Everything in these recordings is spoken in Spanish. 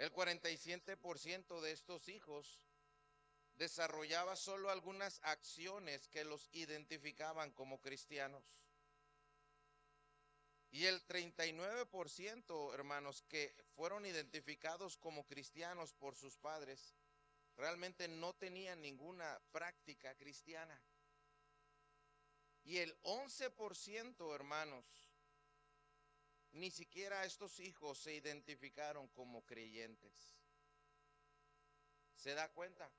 El 47% de estos hijos desarrollaba solo algunas acciones que los identificaban como cristianos. Y el 39%, hermanos, que fueron identificados como cristianos por sus padres, realmente no tenían ninguna práctica cristiana. Y el 11%, hermanos, ni siquiera estos hijos se identificaron como creyentes. ¿Se da cuenta?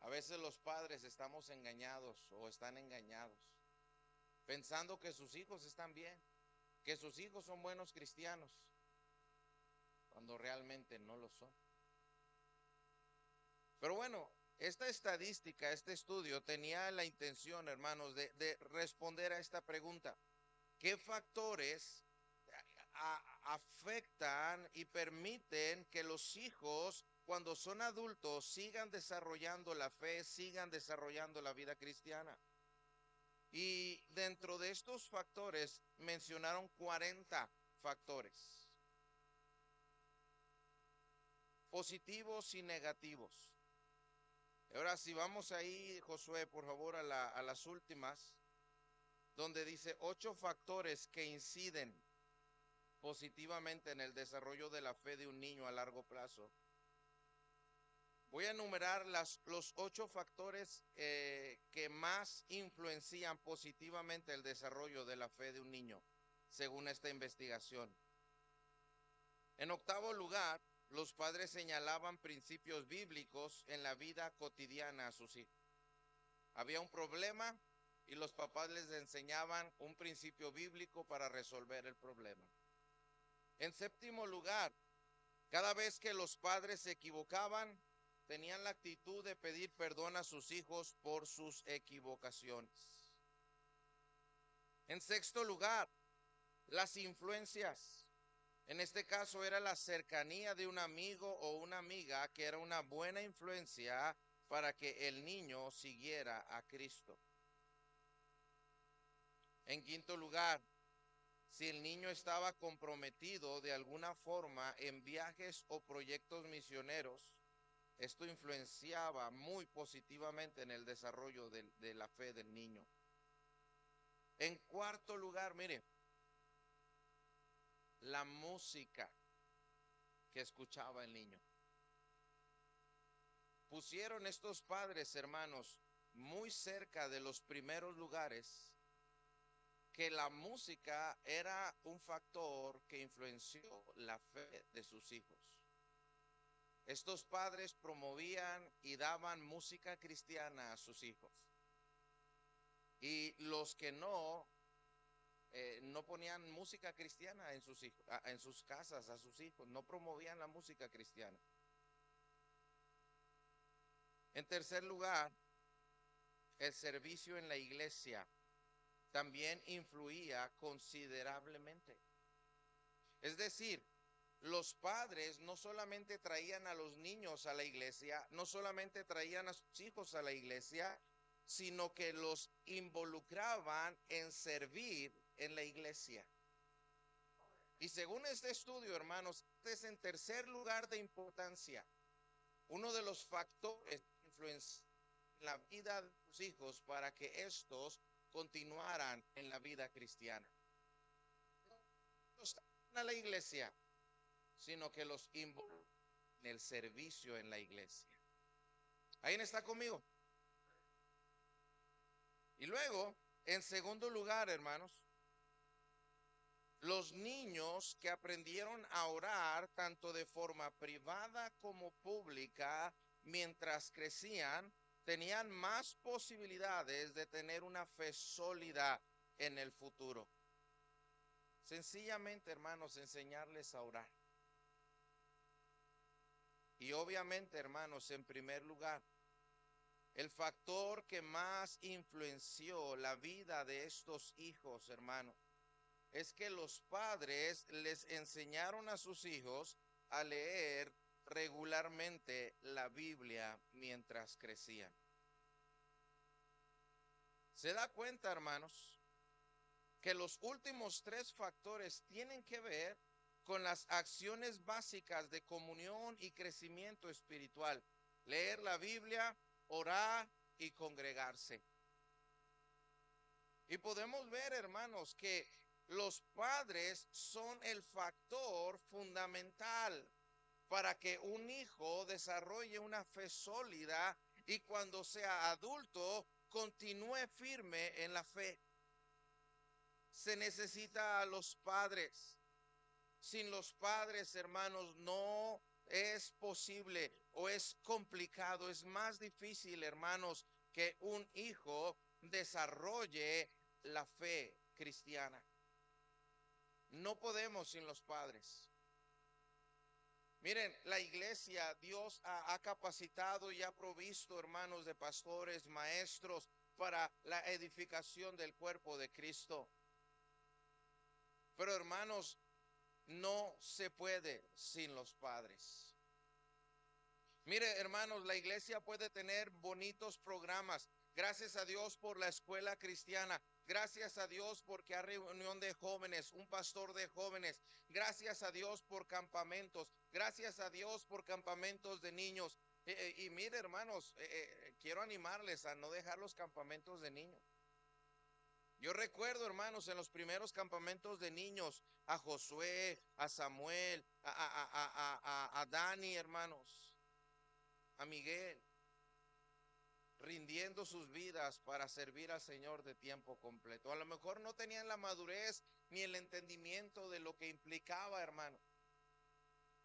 A veces los padres estamos engañados o están engañados, pensando que sus hijos están bien, que sus hijos son buenos cristianos, cuando realmente no lo son. Pero bueno, esta estadística, este estudio tenía la intención, hermanos, de responder a esta pregunta. ¿Qué factores afectan y permiten que los hijos, cuando son adultos, sigan desarrollando la fe, sigan desarrollando la vida cristiana? Y dentro de estos factores mencionaron 40 factores, positivos y negativos. Ahora, si vamos ahí, Josué, por favor, a las últimas, donde dice 8 factores que inciden positivamente en el desarrollo de la fe de un niño a largo plazo. Voy a enumerar los 8 factores que más influencian positivamente el desarrollo de la fe de un niño, según esta investigación. En octavo lugar, los padres señalaban principios bíblicos en la vida cotidiana a sus hijos. Había un problema y los papás les enseñaban un principio bíblico para resolver el problema. En séptimo lugar, cada vez que los padres se equivocaban, tenían la actitud de pedir perdón a sus hijos por sus equivocaciones. En sexto lugar, las influencias. En este caso era la cercanía de un amigo o una amiga que era una buena influencia para que el niño siguiera a Cristo. En quinto lugar, si el niño estaba comprometido de alguna forma en viajes o proyectos misioneros, esto influenciaba muy positivamente en el desarrollo de la fe del niño. En cuarto lugar, mire, la música que escuchaba el niño. Pusieron estos padres, hermanos, muy cerca de los primeros lugares, que la música era un factor que influenció la fe de sus hijos. Estos padres promovían y daban música cristiana a sus hijos. Y los que no ponían música cristiana en sus hijos, en sus casas, a sus hijos, no promovían la música cristiana. En tercer lugar, el servicio en la iglesia también influía considerablemente. Es decir, los padres no solamente traían a los niños a la iglesia, no solamente traían a sus hijos a la iglesia, sino que los involucraban en servir en la iglesia. Y según este estudio, hermanos, este es en tercer lugar de importancia. Uno de los factores que influencian la vida de sus hijos para que estos continuaran en la vida cristiana. No están a la iglesia, sino que los involucran en el servicio en la iglesia. ¿Alguien está conmigo? Y luego, en segundo lugar, hermanos, los niños que aprendieron a orar tanto de forma privada como pública mientras crecían, tenían más posibilidades de tener una fe sólida en el futuro. Sencillamente, hermanos, enseñarles a orar. Y obviamente, hermanos, en primer lugar, el factor que más influenció la vida de estos hijos, hermanos, es que los padres les enseñaron a sus hijos a leer regularmente la Biblia mientras crecían. ¿Se da cuenta, hermanos, que los últimos 3 factores tienen que ver con las acciones básicas de comunión y crecimiento espiritual: leer la Biblia, orar y congregarse. Y podemos ver, hermanos, que los padres son el factor fundamental para que un hijo desarrolle una fe sólida y cuando sea adulto continúe firme en la fe. Se necesita a los padres. Sin los padres, hermanos, no es posible o es complicado, es más difícil, hermanos, que un hijo desarrolle la fe cristiana. No podemos sin los padres. Miren, la iglesia, Dios ha capacitado y ha provisto, hermanos, de pastores, maestros para la edificación del cuerpo de Cristo. Pero, hermanos, no se puede sin los padres. Mire, hermanos, la iglesia puede tener bonitos programas. Gracias a Dios por la escuela cristiana. Gracias a Dios porque hay reunión de jóvenes, un pastor de jóvenes. Gracias a Dios por campamentos. Gracias a Dios por campamentos de niños. Y mire, hermanos, quiero animarles a no dejar los campamentos de niños. Yo recuerdo, hermanos, en los primeros campamentos de niños, a Josué, a Samuel, a Dani, hermanos, a Miguel, rindiendo sus vidas para servir al Señor de tiempo completo. A lo mejor no tenían la madurez ni el entendimiento de lo que implicaba, hermano.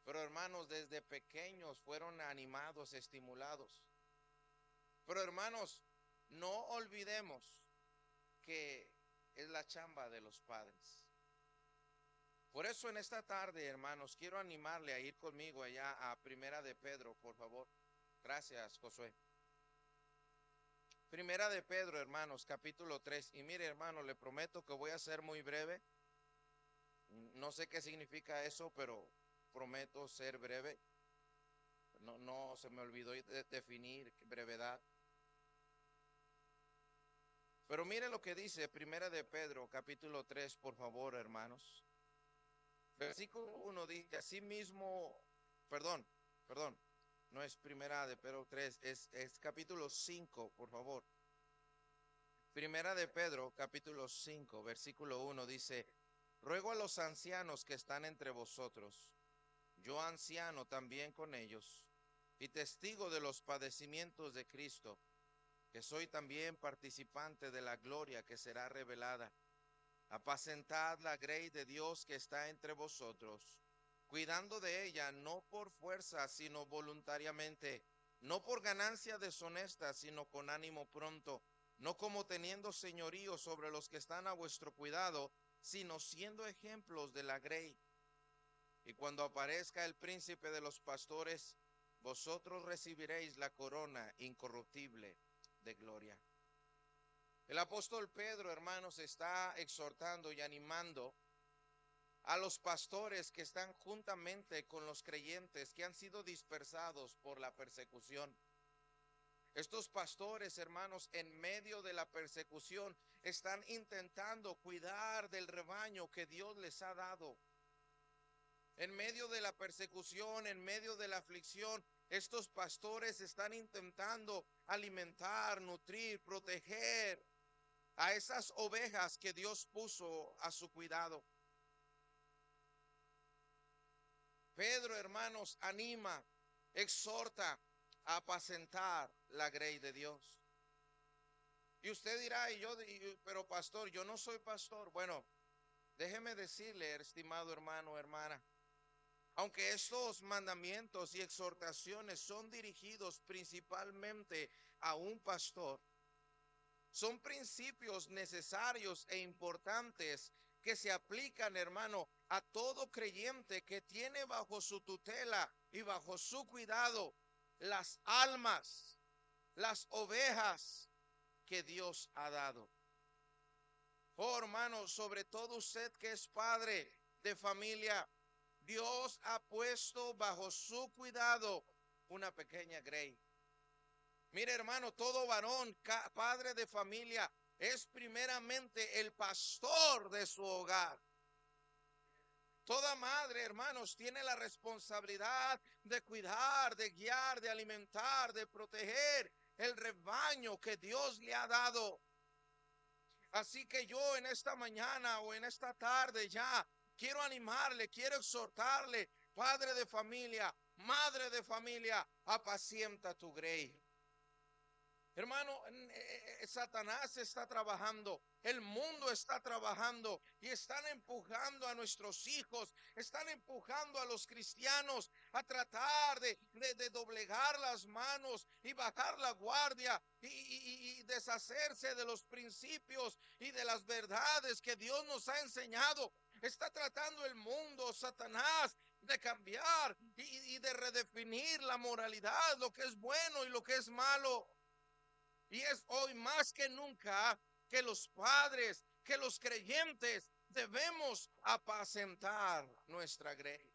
Pero, hermanos, desde pequeños fueron animados, estimulados. Pero, hermanos, no olvidemos que es la chamba de los padres. Por eso en esta tarde, hermanos, quiero animarle a ir conmigo allá a Primera de Pedro, por favor. Gracias, Josué. Primera de Pedro, hermanos, capítulo 3. Y mire, hermano, le prometo que voy a ser muy breve. No sé qué significa eso, pero prometo ser breve. No se me olvidó definir brevedad. Pero mire lo que dice Primera de Pedro, capítulo 3, por favor, hermanos. Versículo 1 dice: asimismo, perdón, no es Primera de Pedro 3, es capítulo 5, por favor. Primera de Pedro, capítulo 5, versículo 1 dice: ruego a los ancianos que están entre vosotros, yo anciano también con ellos, y testigo de los padecimientos de Cristo, que soy también participante de la gloria que será revelada. Apacentad la grey de Dios que está entre vosotros, cuidando de ella no por fuerza, sino voluntariamente, no por ganancia deshonesta, sino con ánimo pronto, no como teniendo señorío sobre los que están a vuestro cuidado, sino siendo ejemplos de la grey. Y cuando aparezca el príncipe de los pastores, vosotros recibiréis la corona incorruptible de gloria. El apóstol Pedro, hermanos, está exhortando y animando a los pastores que están juntamente con los creyentes que han sido dispersados por la persecución. Estos pastores, hermanos, en medio de la persecución, están intentando cuidar del rebaño que Dios les ha dado. En medio de la persecución, en medio de la aflicción, estos pastores están intentando alimentar, nutrir, proteger a esas ovejas que Dios puso a su cuidado. Pedro, hermanos, anima, exhorta a apacentar la grey de Dios. Y usted dirá, pero pastor, yo no soy pastor. Bueno, déjeme decirle, estimado hermano, hermana, aunque estos mandamientos y exhortaciones son dirigidos principalmente a un pastor, son principios necesarios e importantes que se aplican, hermano, a todo creyente que tiene bajo su tutela y bajo su cuidado las almas, las ovejas que Dios ha dado. Oh, hermano, sobre todo usted que es padre de familia, Dios ha puesto bajo su cuidado una pequeña grey. Mire, hermano, todo varón, padre de familia, es primeramente el pastor de su hogar. Toda madre, hermanos, tiene la responsabilidad de cuidar, de guiar, de alimentar, de proteger el rebaño que Dios le ha dado. Así que yo en esta mañana o en esta tarde ya quiero animarle, quiero exhortarle, padre de familia, madre de familia, apacienta tu grey. Hermano, Satanás está trabajando, el mundo está trabajando y están empujando a nuestros hijos, están empujando a los cristianos a tratar de doblegar las manos y bajar la guardia y deshacerse de los principios y de las verdades que Dios nos ha enseñado. Está tratando el mundo, Satanás, de cambiar y de redefinir la moralidad, lo que es bueno y lo que es malo. Y es hoy más que nunca que los padres, que los creyentes debemos apacentar nuestra grey.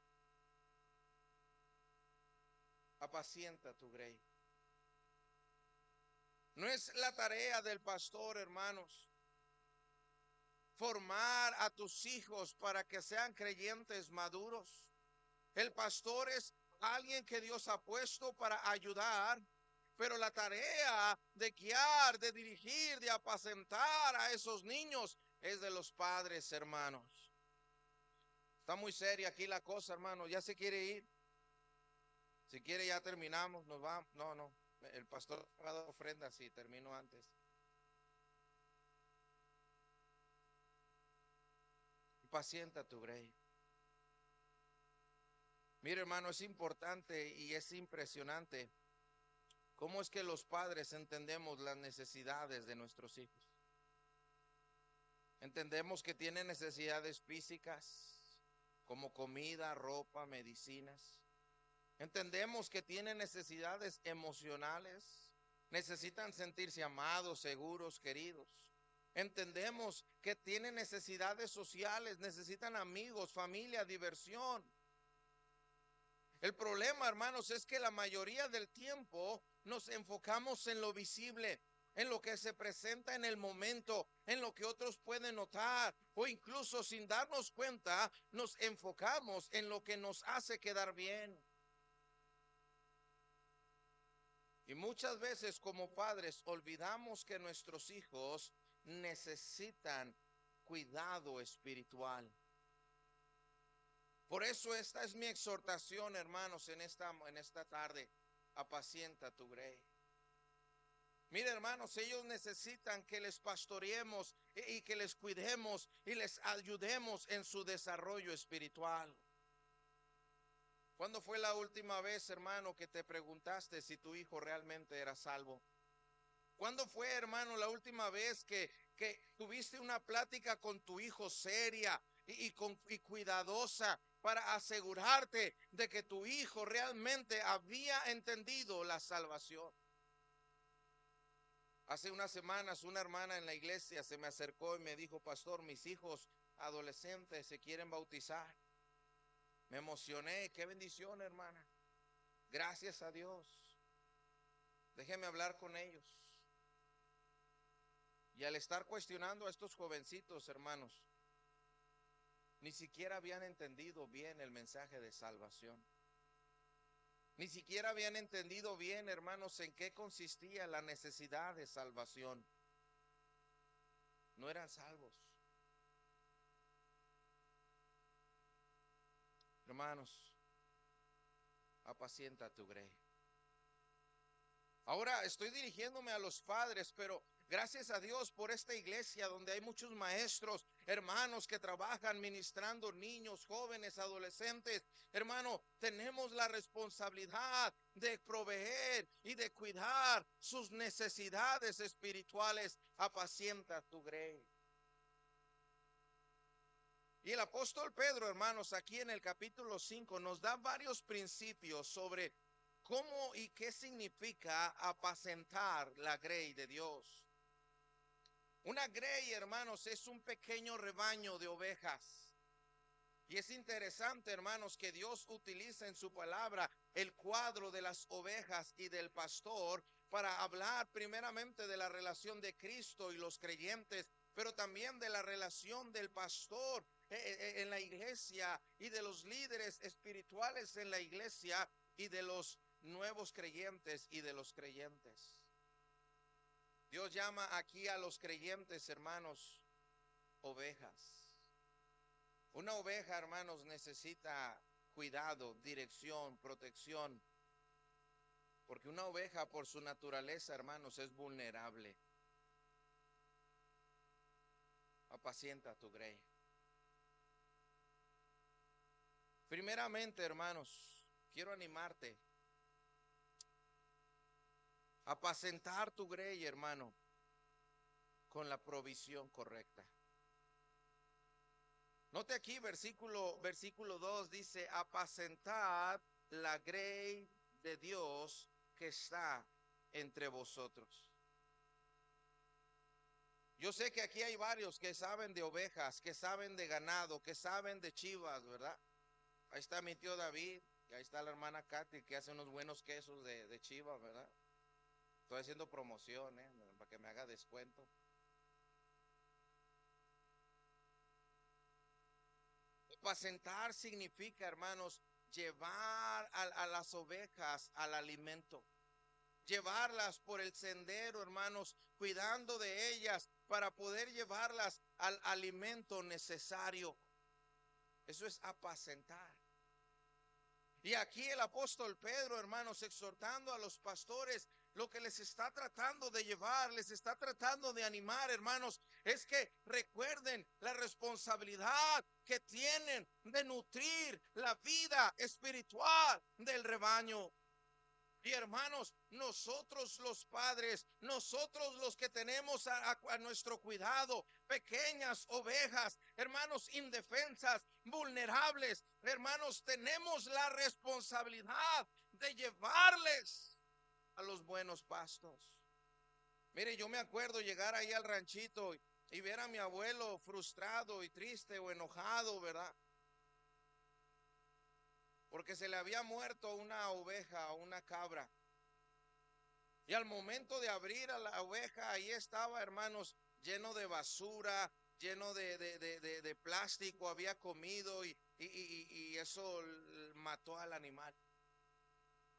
Apacienta tu grey. No es la tarea del pastor, hermanos, formar a tus hijos para que sean creyentes maduros. El pastor es alguien que Dios ha puesto para ayudar, pero la tarea de guiar, de dirigir, de apacentar a esos niños es de los padres, hermanos. Está muy seria aquí la cosa, hermano. Ya se quiere ir. Si quiere ya terminamos, nos vamos. No. El pastor ha dado ofrenda, sí, termino antes. Pacienta tu grey. Mire, hermano, es importante y es impresionante cómo es que los padres entendemos las necesidades de nuestros hijos. Entendemos que tienen necesidades físicas, como comida, ropa, medicinas. Entendemos que tienen necesidades emocionales, necesitan sentirse amados, seguros, queridos. Entendemos que tienen necesidades sociales, necesitan amigos, familia, diversión. El problema, hermanos, es que la mayoría del tiempo nos enfocamos en lo visible, en lo que se presenta en el momento, en lo que otros pueden notar, o incluso sin darnos cuenta, nos enfocamos en lo que nos hace quedar bien. Y muchas veces como padres olvidamos que nuestros hijos necesitan cuidado espiritual. Por eso esta es mi exhortación, hermanos, en esta tarde. Apacienta tu grey. Mire, hermanos, ellos necesitan que les pastoreemos y que les cuidemos y les ayudemos en su desarrollo espiritual. ¿Cuándo fue la última vez, hermano, que te preguntaste si tu hijo realmente era salvo? ¿Cuándo fue, hermano, la última vez que tuviste una plática con tu hijo seria y cuidadosa para asegurarte de que tu hijo realmente había entendido la salvación? Hace unas semanas una hermana en la iglesia se me acercó y me dijo: pastor, mis hijos adolescentes se quieren bautizar. Me emocioné. Qué bendición, hermana. Gracias a Dios. Déjeme hablar con ellos. Y al estar cuestionando a estos jovencitos, hermanos, ni siquiera habían entendido bien el mensaje de salvación. Ni siquiera habían entendido bien, hermanos, en qué consistía la necesidad de salvación. No eran salvos. Hermanos, apacienta tu grey. Ahora estoy dirigiéndome a los padres, pero gracias a Dios por esta iglesia donde hay muchos maestros, hermanos que trabajan ministrando niños, jóvenes, adolescentes. Hermano, tenemos la responsabilidad de proveer y de cuidar sus necesidades espirituales. Apacienta tu grey. Y el apóstol Pedro, hermanos, aquí en el capítulo 5 nos da varios principios sobre cómo y qué significa apacentar la grey de Dios. Una grey, hermanos, es un pequeño rebaño de ovejas. Y es interesante, hermanos, que Dios utiliza en su palabra el cuadro de las ovejas y del pastor para hablar primeramente de la relación de Cristo y los creyentes, pero también de la relación del pastor en la iglesia y de los líderes espirituales en la iglesia y de los nuevos creyentes y de los creyentes. Dios llama aquí a los creyentes, hermanos, ovejas. Una oveja, hermanos, necesita cuidado, dirección, protección. Porque una oveja por su naturaleza, hermanos, es vulnerable. Apacienta tu grey. Primeramente, hermanos, quiero animarte. Apacentar tu grey, hermano, con la provisión correcta. Note aquí, versículo 2 dice, apacentad la grey de Dios que está entre vosotros. Yo sé que aquí hay varios que saben de ovejas, que saben de ganado, que saben de chivas, ¿verdad? Ahí está mi tío David, y ahí está la hermana Katy, que hace unos buenos quesos de chivas, ¿verdad? Estoy haciendo promoción, para que me haga descuento. Apacentar significa, hermanos, llevar a las ovejas al alimento. Llevarlas por el sendero, hermanos, cuidando de ellas para poder llevarlas al alimento necesario. Eso es apacentar. Y aquí el apóstol Pedro, hermanos, exhortando a los pastores, lo que les está tratando de llevar, les está tratando de animar, hermanos, es que recuerden la responsabilidad que tienen de nutrir la vida espiritual del rebaño. Y hermanos, nosotros los padres, nosotros los que tenemos a nuestro cuidado, pequeñas ovejas, hermanos indefensas, vulnerables, hermanos, tenemos la responsabilidad de llevarles a los buenos pastos. Mire, yo me acuerdo llegar ahí al ranchito y ver a mi abuelo frustrado y triste o enojado, ¿verdad? Porque se le había muerto una oveja o una cabra. Y al momento de abrir a la oveja, ahí estaba, hermanos, lleno de basura, lleno de plástico, había comido y eso mató al animal.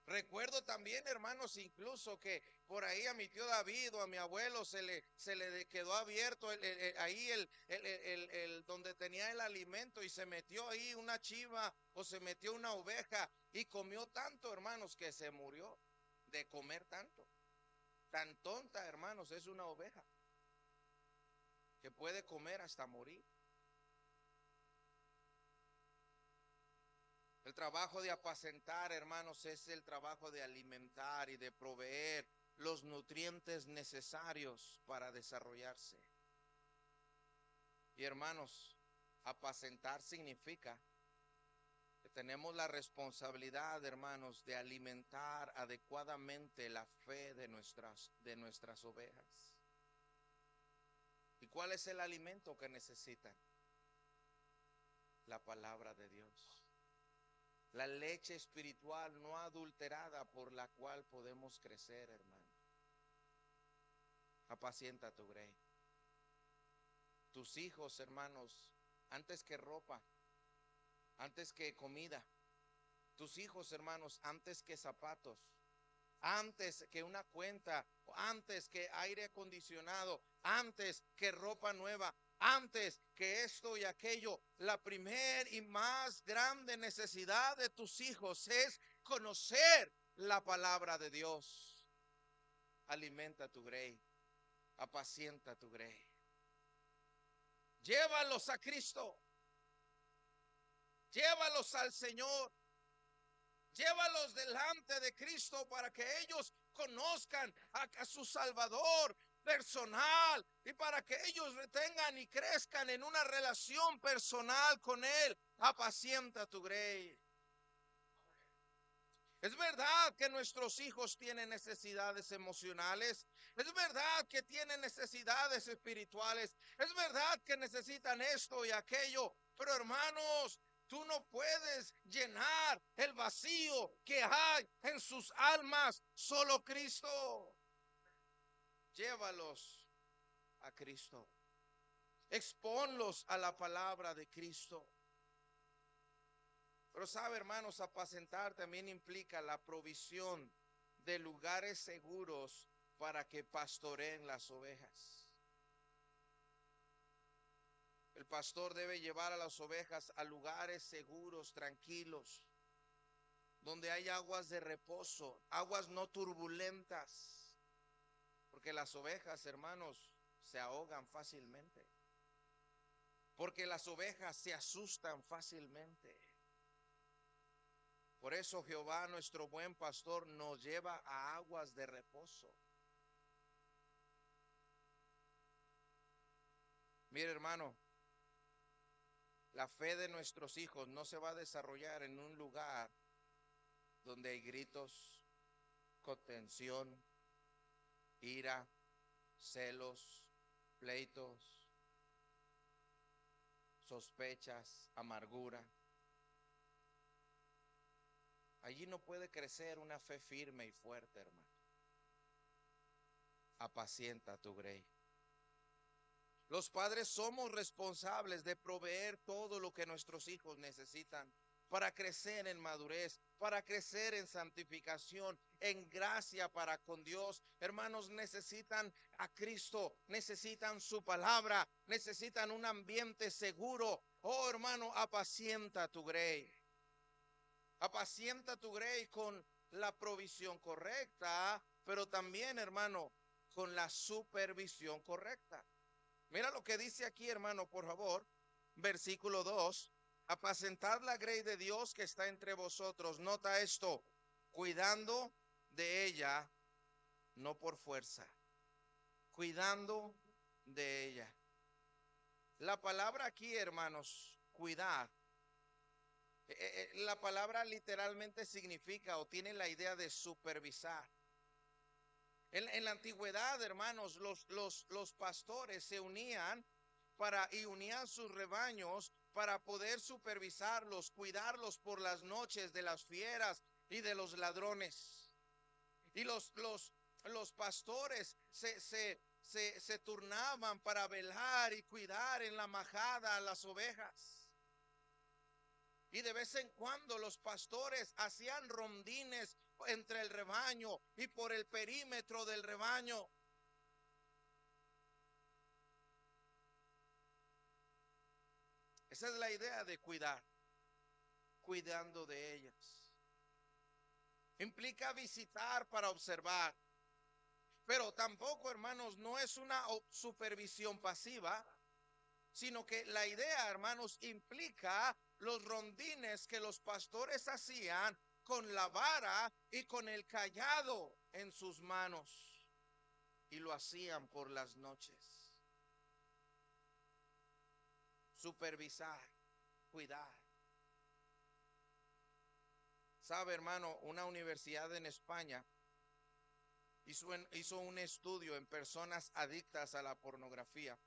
Recuerdo también, hermanos, incluso que por ahí a mi tío David o a mi abuelo se le quedó abierto ahí donde tenía el alimento y se metió ahí una chiva o se metió una oveja y comió tanto, hermanos, que se murió de comer tanto. Tan tonta, hermanos, es una oveja que puede comer hasta morir. El trabajo de apacentar, hermanos, es el trabajo de alimentar y de proveer los nutrientes necesarios para desarrollarse. Y hermanos, apacentar significa que tenemos la responsabilidad, hermanos, de alimentar adecuadamente la fe de nuestras ovejas. ¿Y cuál es el alimento que necesitan? La palabra de Dios. La leche espiritual no adulterada por la cual podemos crecer, hermano. Apacienta tu grey. Tus hijos, hermanos, antes que ropa, antes que comida. Tus hijos, hermanos, antes que zapatos, antes que una cuenta, antes que aire acondicionado, antes que ropa nueva, antes que esto y aquello. La primer y más grande necesidad de tus hijos es conocer la palabra de Dios. Alimenta tu grey, apacienta tu grey. Llévalos a Cristo, llévalos al Señor. Llévalos delante de Cristo para que ellos conozcan a su Salvador personal y para que ellos retengan y crezcan en una relación personal con Él. Apacienta tu grey. Es verdad que nuestros hijos tienen necesidades emocionales. Es verdad que tienen necesidades espirituales. Es verdad que necesitan esto y aquello. Pero hermanos, tú no puedes llenar el vacío que hay en sus almas. Solo Cristo. Llévalos a Cristo. Exponlos a la palabra de Cristo. Pero sabe, hermanos, apacentar también implica la provisión de lugares seguros para que pastoreen las ovejas. El pastor debe llevar a las ovejas a lugares seguros, tranquilos, donde hay aguas de reposo, aguas no turbulentas, porque las ovejas, hermanos, se ahogan fácilmente, porque las ovejas se asustan fácilmente. Por eso Jehová, nuestro buen pastor, nos lleva a aguas de reposo. Mire, hermano, la fe de nuestros hijos no se va a desarrollar en un lugar donde hay gritos, contención, ira, celos, pleitos, sospechas, amargura. Allí no puede crecer una fe firme y fuerte, hermano. Apacienta tu grey. Los padres somos responsables de proveer todo lo que nuestros hijos necesitan para crecer en madurez, para crecer en santificación, en gracia para con Dios. Hermanos, necesitan a Cristo, necesitan su palabra, necesitan un ambiente seguro. Oh, hermano, apacienta tu grey. Apacienta tu grey con la provisión correcta, pero también, hermano, con la supervisión correcta. Mira lo que dice aquí, hermano, por favor. Versículo 2. Apacentad la grey de Dios que está entre vosotros. Nota esto. Cuidando de ella, no por fuerza. Cuidando de ella. La palabra aquí, hermanos, cuidar. La palabra literalmente significa o tiene la idea de supervisar. En la antigüedad, hermanos, los pastores se unían y unían sus rebaños para poder supervisarlos, cuidarlos por las noches de las fieras y de los ladrones. Y los pastores se turnaban para velar y cuidar en la majada a las ovejas. Y de vez en cuando los pastores hacían rondines entre el rebaño y por el perímetro del rebaño. Esa es la idea de cuidar, cuidando de ellas. Implica visitar para observar, pero tampoco, hermanos, no es una supervisión pasiva, sino que la idea, hermanos, implica los rondines que los pastores hacían con la vara y con el cayado en sus manos, y lo hacían por las noches. Supervisar, cuidar. Sabe, hermano, una universidad en España hizo un estudio en personas adictas a la pornografía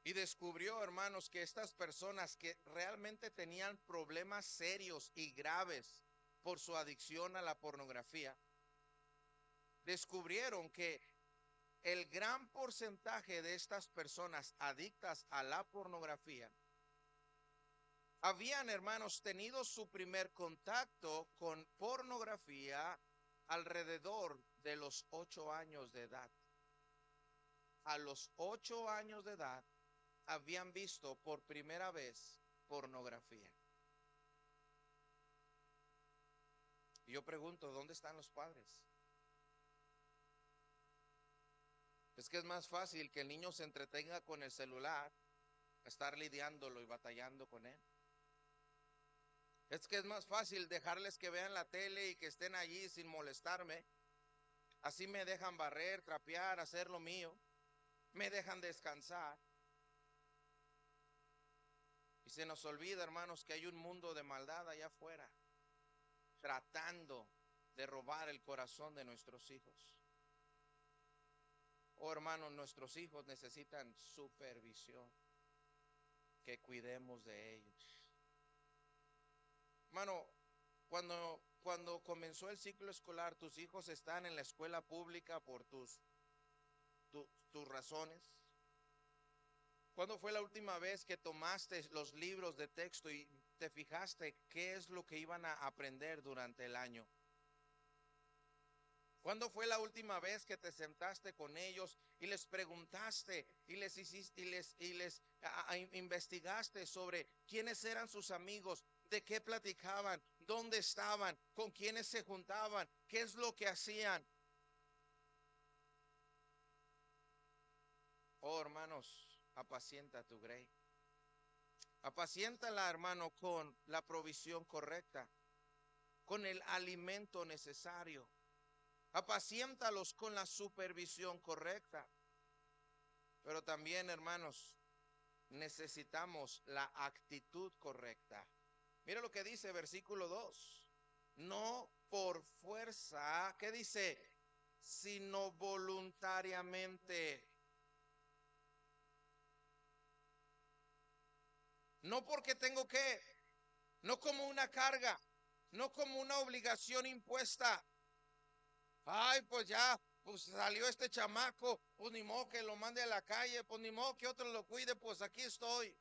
y descubrió, hermanos, que estas personas que realmente tenían problemas serios y graves por su adicción a la pornografía, descubrieron que el gran porcentaje de estas personas adictas a la pornografía habían, hermanos, tenido su primer contacto con pornografía alrededor de los 8 años de edad. A los 8 años de edad habían visto por primera vez pornografía. Y yo pregunto, ¿dónde están los padres? Es que es más fácil que el niño se entretenga con el celular, estar lidiándolo y batallando con él. Es que es más fácil dejarles que vean la tele y que estén allí sin molestarme. Así me dejan barrer, trapear, hacer lo mío. Me dejan descansar. Y se nos olvida, hermanos, que hay un mundo de maldad allá afuera, tratando de robar el corazón de nuestros hijos. Oh, hermanos, nuestros hijos necesitan supervisión, que cuidemos de ellos. Hermano, cuando comenzó el ciclo escolar, tus hijos están en la escuela pública por tus razones. ¿Cuándo fue la última vez que tomaste los libros de texto y te fijaste qué es lo que iban a aprender durante el año? ¿Cuándo fue la última vez que te sentaste con ellos y les preguntaste y les hiciste investigaste sobre quiénes eran sus amigos, de qué platicaban, dónde estaban, con quiénes se juntaban, qué es lo que hacían? Oh, hermanos, apacienta tu grey. Apaciéntala, hermano, con la provisión correcta, con el alimento necesario. Apaciéntalos con la supervisión correcta. Pero también, hermanos, necesitamos la actitud correcta. Mira lo que dice versículo 2. No por fuerza, ¿qué dice? Sino voluntariamente. No porque tengo que, no como una carga, no como una obligación impuesta. Ay, pues ya, pues salió este chamaco, pues ni modo que lo mande a la calle, pues ni modo que otro lo cuide, pues aquí estoy.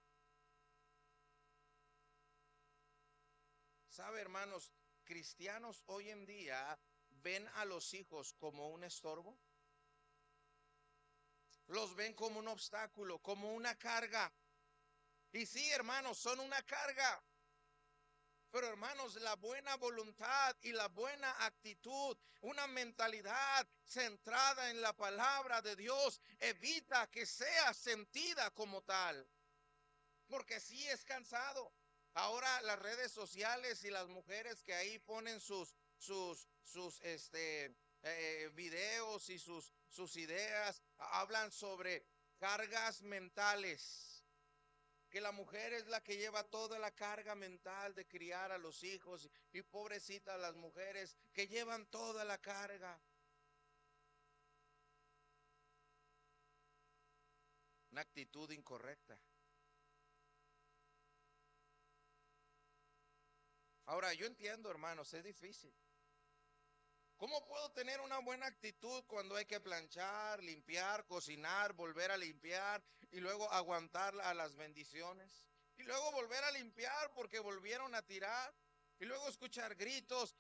¿Sabe, hermanos? Cristianos hoy en día ven a los hijos como un estorbo, los ven como un obstáculo, como una carga. Y sí, hermanos, son una carga. Pero hermanos, la buena voluntad y la buena actitud, una mentalidad centrada en la palabra de Dios, evita que sea sentida como tal. Porque sí es cansado. Ahora las redes sociales y las mujeres que ahí ponen sus videos y sus ideas, hablan sobre cargas mentales, que la mujer es la que lleva toda la carga mental de criar a los hijos, y pobrecitas las mujeres que llevan toda la carga. Una actitud incorrecta. Ahora, yo entiendo, hermanos, es difícil. ¿Cómo puedo tener una buena actitud cuando hay que planchar, limpiar, cocinar, volver a limpiar y luego aguantar a las bendiciones? Y luego volver a limpiar porque volvieron a tirar. Y luego escuchar gritos,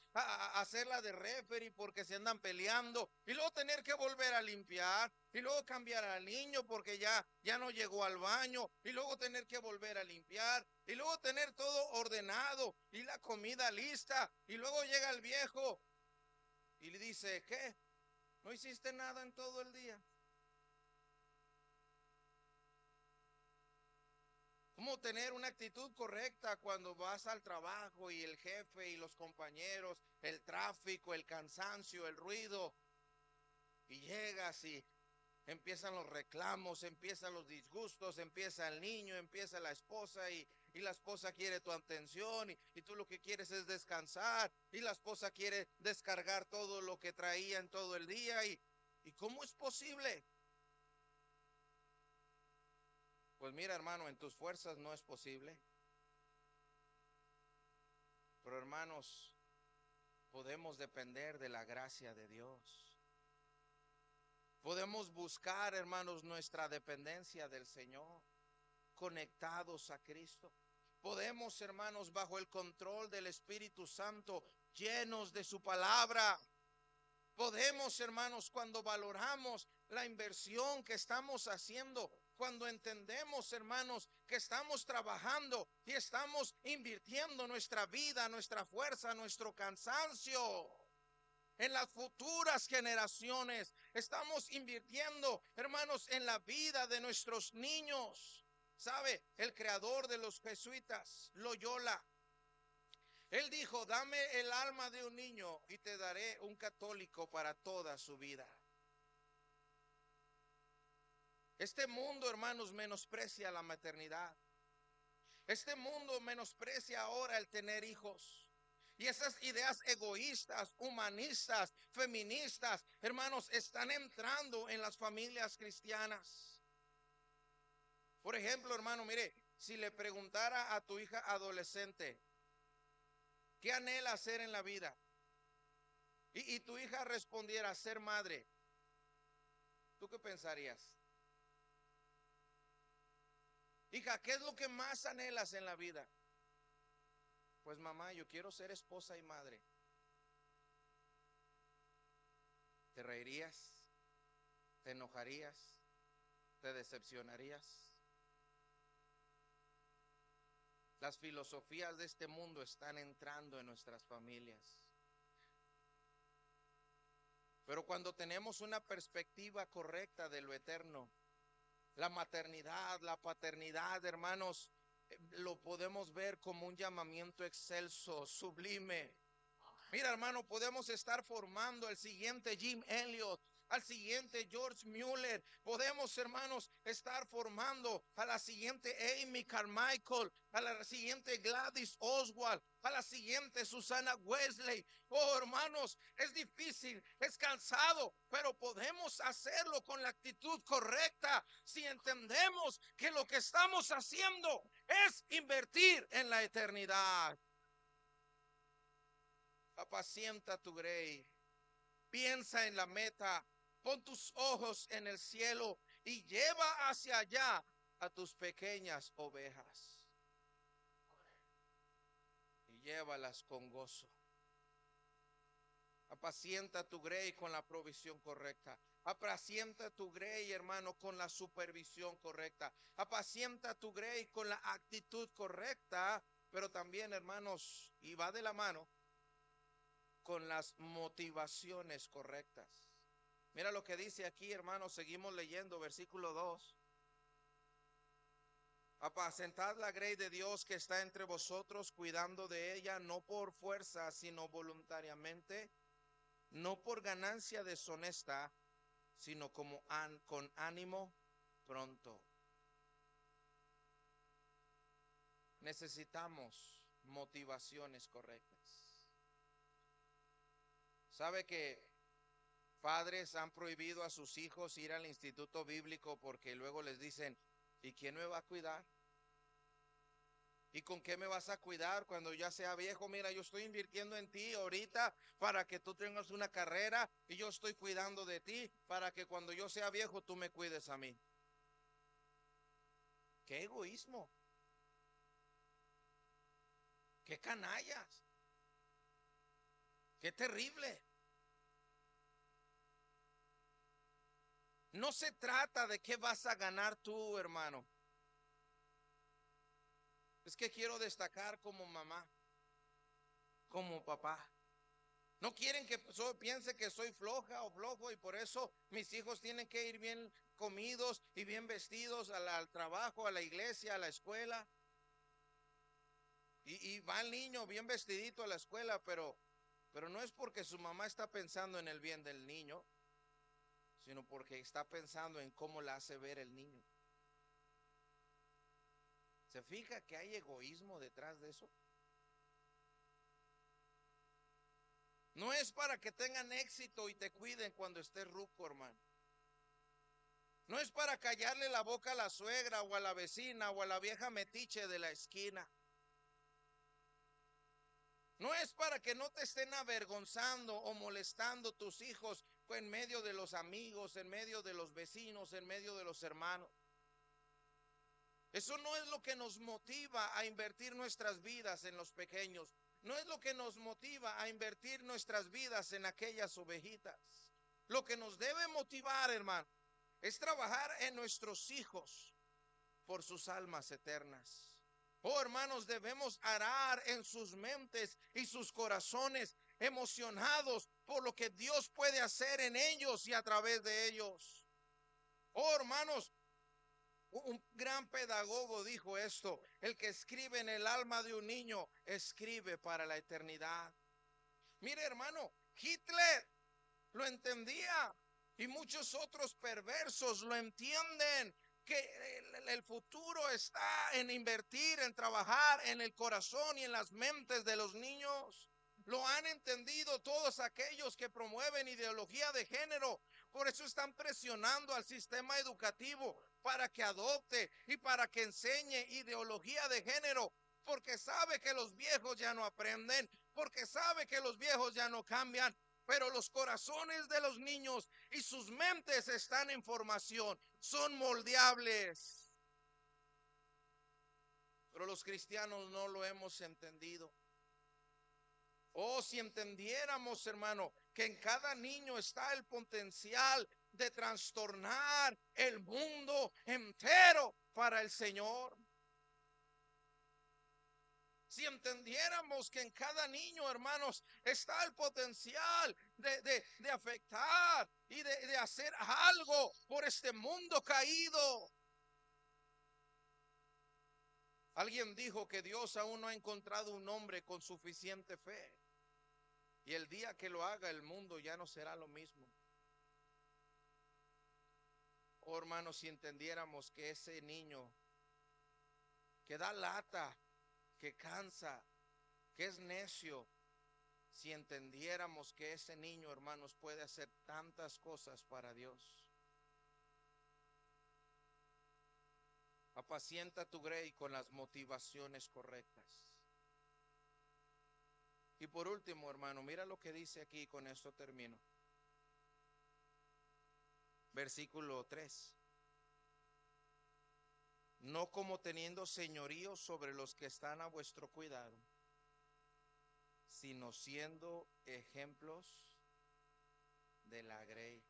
hacerla de referee porque se andan peleando. Y luego tener que volver a limpiar. Y luego cambiar al niño porque ya no llegó al baño. Y luego tener que volver a limpiar. Y luego tener todo ordenado y la comida lista. Y luego llega el viejo y le dice, ¿qué? ¿No hiciste nada en todo el día? ¿Cómo tener una actitud correcta cuando vas al trabajo y el jefe y los compañeros, el tráfico, el cansancio, el ruido? Y llegas y empiezan los reclamos, empiezan los disgustos, empieza el niño, empieza la esposa y la esposa quiere tu atención y tú lo que quieres es descansar y la esposa quiere descargar todo lo que traía en todo el día ¿y cómo es posible? Pues mira, hermano, en tus fuerzas no es posible. Pero hermanos, podemos depender de la gracia de Dios. Podemos buscar, hermanos, nuestra dependencia del Señor, conectados a Cristo. Podemos, hermanos, bajo el control del Espíritu Santo, llenos de su palabra. Podemos, hermanos, cuando valoramos la inversión que estamos haciendo, cuando entendemos, hermanos, que estamos trabajando y estamos invirtiendo nuestra vida, nuestra fuerza, nuestro cansancio en las futuras generaciones. Estamos invirtiendo, hermanos, en la vida de nuestros niños. ¿Sabe? El creador de los jesuitas, Loyola, él dijo, dame el alma de un niño y te daré un católico para toda su vida. Este mundo, hermanos, menosprecia la maternidad. Este mundo menosprecia ahora el tener hijos. Y esas ideas egoístas, humanistas, feministas, hermanos, están entrando en las familias cristianas. Por ejemplo, hermano, mire, si le preguntara a tu hija adolescente, ¿qué anhela hacer en la vida? Y tu hija respondiera, ser madre, ¿tú qué pensarías? Hija, ¿qué es lo que más anhelas en la vida? Pues mamá, yo quiero ser esposa y madre. ¿Te reirías? ¿Te enojarías? ¿Te decepcionarías? Las filosofías de este mundo están entrando en nuestras familias. Pero cuando tenemos una perspectiva correcta de lo eterno, la maternidad, la paternidad, hermanos, lo podemos ver como un llamamiento excelso, sublime. Mira, hermano, podemos estar formando el siguiente Jim Elliot, al siguiente George Mueller. Podemos, hermanos, estar formando a la siguiente Amy Carmichael, a la siguiente Gladys Oswald, a la siguiente Susana Wesley. Oh, hermanos, es difícil, es cansado, pero podemos hacerlo con la actitud correcta si entendemos que lo que estamos haciendo es invertir en la eternidad. Apacienta tu grey, piensa en la meta, pon tus ojos en el cielo y lleva hacia allá a tus pequeñas ovejas y llévalas con gozo. Apacienta tu grey con la provisión correcta. Apacienta tu grey, hermano, con la supervisión correcta. Apacienta tu grey con la actitud correcta, pero también, hermanos, y va de la mano con las motivaciones correctas. Mira lo que dice aquí, hermanos, seguimos leyendo, versículo 2. Apacentad la grey de Dios que está entre vosotros, cuidando de ella, no por fuerza, sino voluntariamente, no por ganancia deshonesta, sino como con ánimo pronto. Necesitamos motivaciones correctas. ¿Sabe que padres han prohibido a sus hijos ir al instituto bíblico porque luego les dicen, ¿y quién me va a cuidar? ¿Y con qué me vas a cuidar cuando ya sea viejo? Mira, yo estoy invirtiendo en ti ahorita para que tú tengas una carrera y yo estoy cuidando de ti para que cuando yo sea viejo tú me cuides a mí. ¡Qué egoísmo! ¡Qué canallas! ¡Qué terrible! No se trata de qué vas a ganar tú, hermano. Es que quiero destacar como mamá, como papá. No quieren que piense que soy floja o flojo y por eso mis hijos tienen que ir bien comidos y bien vestidos al trabajo, a la iglesia, a la escuela. Y va el niño bien vestidito a la escuela, pero no es porque su mamá está pensando en el bien del niño, sino porque está pensando en cómo la hace ver el niño. ¿Se fija que hay egoísmo detrás de eso? No es para que tengan éxito y te cuiden cuando estés ruco, hermano. No es para callarle la boca a la suegra o a la vecina o a la vieja metiche de la esquina. No es para que no te estén avergonzando o molestando tus hijos en medio de los amigos, en medio de los vecinos, en medio de los hermanos. Eso no es lo que nos motiva a invertir nuestras vidas en los pequeños. No es lo que nos motiva a invertir nuestras vidas en aquellas ovejitas. Lo que nos debe motivar, hermano, es trabajar en nuestros hijos por sus almas eternas. Oh, hermanos, debemos arar en sus mentes y sus corazones emocionados por lo que Dios puede hacer en ellos y a través de ellos. Oh, hermanos, un gran pedagogo dijo esto: el que escribe en el alma de un niño, escribe para la eternidad. Mire, hermano, Hitler lo entendía y muchos otros perversos lo entienden, que el futuro está en invertir, en trabajar en el corazón y en las mentes de los niños. Lo han entendido todos aquellos que promueven ideología de género. Por eso están presionando al sistema educativo para que adopte y para que enseñe ideología de género, porque sabe que los viejos ya no aprenden, porque sabe que los viejos ya no cambian, pero los corazones de los niños y sus mentes están en formación, son moldeables. Pero los cristianos no lo hemos entendido. Oh, si entendiéramos, hermano, que en cada niño está el potencial de trastornar el mundo entero para el Señor. Si entendiéramos que en cada niño, hermanos, está el potencial de afectar y de hacer algo por este mundo caído. Alguien dijo que Dios aún no ha encontrado un hombre con suficiente fe. Y el día que lo haga, el mundo ya no será lo mismo. Oh, hermanos, si entendiéramos que ese niño que da lata, que cansa, que es necio, si entendiéramos que ese niño, hermanos, puede hacer tantas cosas para Dios. Apacienta tu grey con las motivaciones correctas. Y por último, hermano, mira lo que dice aquí, con esto termino. Versículo 3. No como teniendo señorío sobre los que están a vuestro cuidado, sino siendo ejemplos de la grey.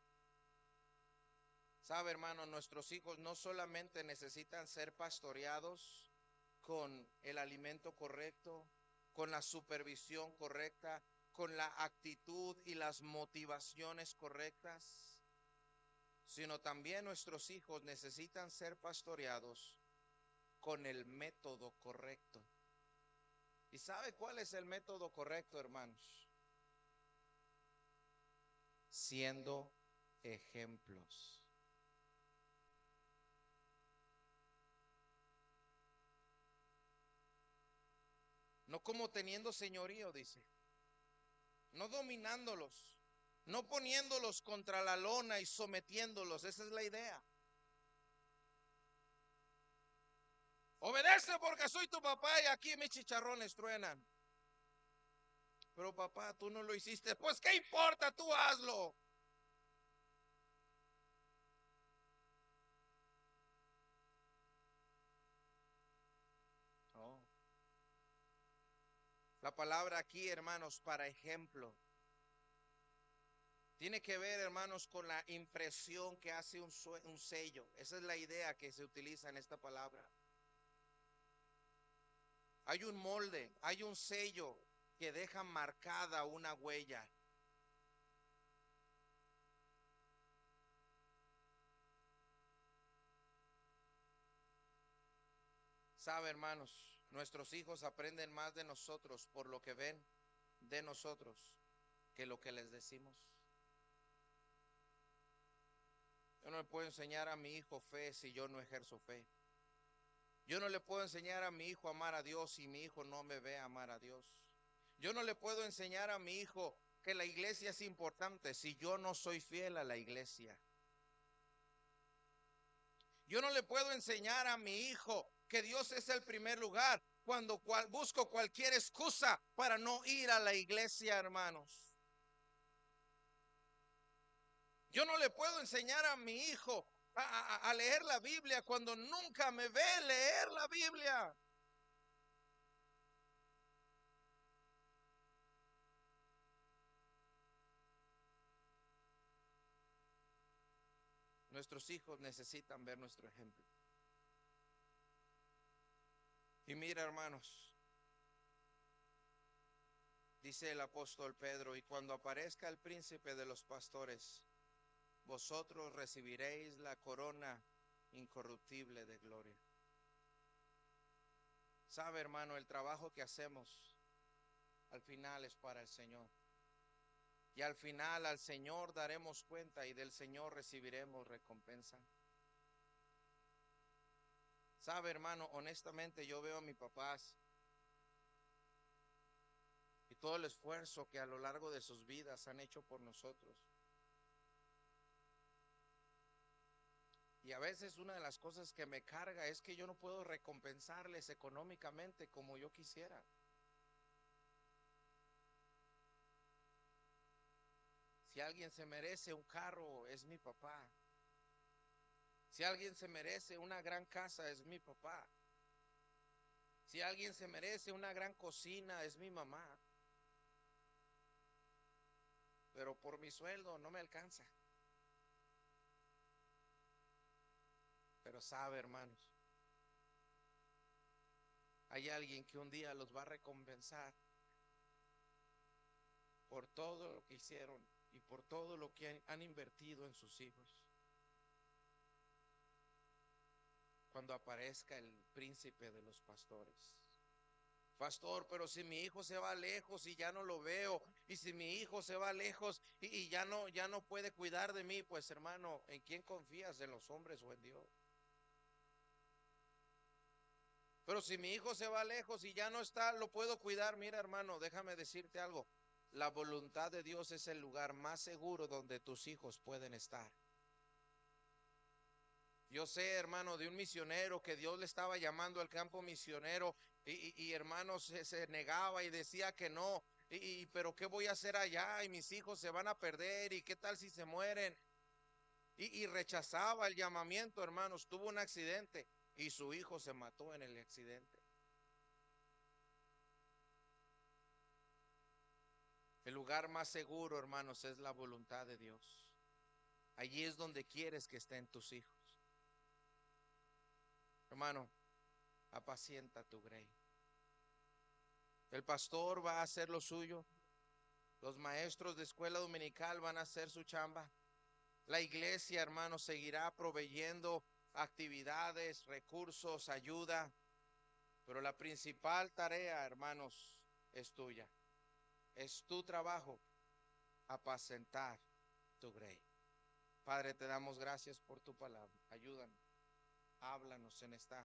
Sabe, hermano, nuestros hijos no solamente necesitan ser pastoreados con el alimento correcto, con la supervisión correcta, con la actitud y las motivaciones correctas, sino también nuestros hijos necesitan ser pastoreados con el método correcto. ¿Y sabe cuál es el método correcto, hermanos? Siendo ejemplos. No como teniendo señorío, dice. No dominándolos, no poniéndolos contra la lona y sometiéndolos. Esa es la idea. Obedece porque soy tu papá y aquí mis chicharrones truenan. Pero papá, tú no lo hiciste. Pues qué importa, tú hazlo. Oh. La palabra aquí, hermanos, para ejemplo, tiene que ver, hermanos, con la impresión que hace un sello. Esa es la idea que se utiliza en esta palabra. Hay un molde, hay un sello que deja marcada una huella. Sabe, hermanos, nuestros hijos aprenden más de nosotros por lo que ven de nosotros que lo que les decimos. Yo no le puedo enseñar a mi hijo fe si yo no ejerzo fe. Yo no le puedo enseñar a mi hijo a amar a Dios si mi hijo no me ve amar a Dios. Yo no le puedo enseñar a mi hijo que la iglesia es importante si yo no soy fiel a la iglesia. Yo no le puedo enseñar a mi hijo que Dios es el primer lugar cuando busco cualquier excusa para no ir a la iglesia, hermanos. Yo no le puedo enseñar a mi hijo a leer la Biblia cuando nunca me ve leer la Biblia. Nuestros hijos necesitan ver nuestro ejemplo. Y mira, hermanos, dice el apóstol Pedro, y cuando aparezca el príncipe de los pastores, vosotros recibiréis la corona incorruptible de gloria. Sabe, hermano, el trabajo que hacemos al final es para el Señor. Y al final al Señor daremos cuenta y del Señor recibiremos recompensa. Sabe, hermano, honestamente yo veo a mis papás y todo el esfuerzo que a lo largo de sus vidas han hecho por nosotros. Y a veces una de las cosas que me carga es que yo no puedo recompensarles económicamente como yo quisiera. Si alguien se merece un carro, es mi papá. Si alguien se merece una gran casa, es mi papá. Si alguien se merece una gran cocina, es mi mamá. Pero por mi sueldo no me alcanza. Pero sabe, hermanos, hay alguien que un día los va a recompensar por todo lo que hicieron y por todo lo que han invertido en sus hijos. Cuando aparezca el príncipe de los pastores. Pastor, pero si mi hijo se va lejos y ya no lo veo, y si mi hijo se va lejos y ya no puede cuidar de mí, pues hermano, ¿en quién confías? ¿En los hombres o en Dios? Pero si mi hijo se va lejos y ya no está, lo puedo cuidar. Mira, hermano, déjame decirte algo. La voluntad de Dios es el lugar más seguro donde tus hijos pueden estar. Yo sé, hermano, de un misionero que Dios le estaba llamando al campo misionero y hermano se negaba y decía que no. Pero ¿qué voy a hacer allá? Y mis hijos se van a perder. ¿Y qué tal si se mueren? Y rechazaba el llamamiento, hermanos. Tuvo un accidente y su hijo se mató en el accidente. El lugar más seguro, hermanos, es la voluntad de Dios. Allí es donde quieres que estén tus hijos. Hermano, apacienta tu grey. El pastor va a hacer lo suyo. Los maestros de escuela dominical van a hacer su chamba. La iglesia, hermano, seguirá proveyendo actividades, recursos, ayuda. Pero la principal tarea, hermanos, es tuya. Es tu trabajo apacentar tu grey. Padre, te damos gracias por tu palabra. Ayúdanos. Háblanos en esta